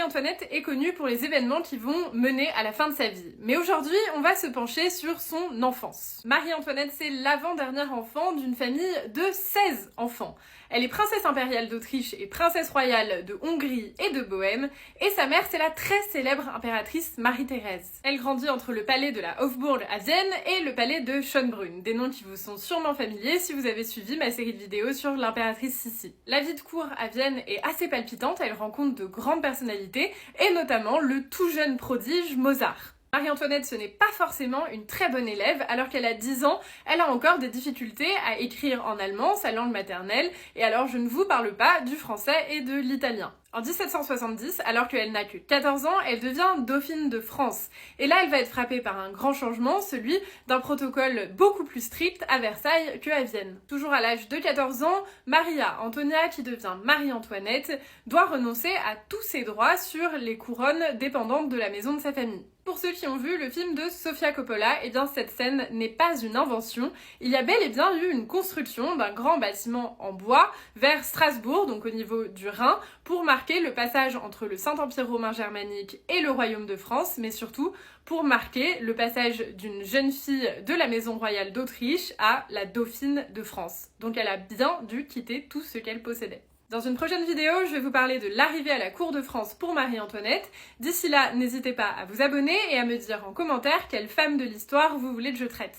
Marie-Antoinette est connue pour les événements qui vont mener à la fin de sa vie. Mais aujourd'hui, on va se pencher sur son enfance. Marie-Antoinette, c'est l'avant-dernière enfant d'une famille de 16 enfants. Elle est princesse impériale d'Autriche et princesse royale de Hongrie et de Bohême, et sa mère, c'est la très célèbre impératrice Marie-Thérèse. Elle grandit entre le palais de la Hofburg à Vienne et le palais de Schönbrunn, des noms qui vous sont sûrement familiers si vous avez suivi ma série de vidéos sur l'impératrice Sissi. La vie de cour à Vienne est assez palpitante, elle rencontre de grandes personnalités, et notamment le tout jeune prodige Mozart. Marie-Antoinette, ce n'est pas forcément une très bonne élève, alors qu'elle a 10 ans, elle a encore des difficultés à écrire en allemand, sa langue maternelle, et alors je ne vous parle pas du français et de l'italien. En 1770, alors qu'elle n'a que 14 ans, elle devient dauphine de France. Et là, elle va être frappée par un grand changement, celui d'un protocole beaucoup plus strict à Versailles qu'à Vienne. Toujours à l'âge de 14 ans, Maria Antonia, qui devient Marie-Antoinette, doit renoncer à tous ses droits sur les couronnes dépendantes de la maison de sa famille. Pour ceux qui ont vu le film de Sofia Coppola, eh bien cette scène n'est pas une invention. Il y a bel et bien eu une construction d'un grand bâtiment en bois vers Strasbourg, donc au niveau du Rhin, pour marquer le passage entre le Saint-Empire romain germanique et le Royaume de France, mais surtout pour marquer le passage d'une jeune fille de la maison royale d'Autriche à la dauphine de France. Donc elle a bien dû quitter tout ce qu'elle possédait. Dans une prochaine vidéo, je vais vous parler de l'arrivée à la cour de France pour Marie-Antoinette. D'ici là, n'hésitez pas à vous abonner et à me dire en commentaire quelle femme de l'histoire vous voulez que je traite.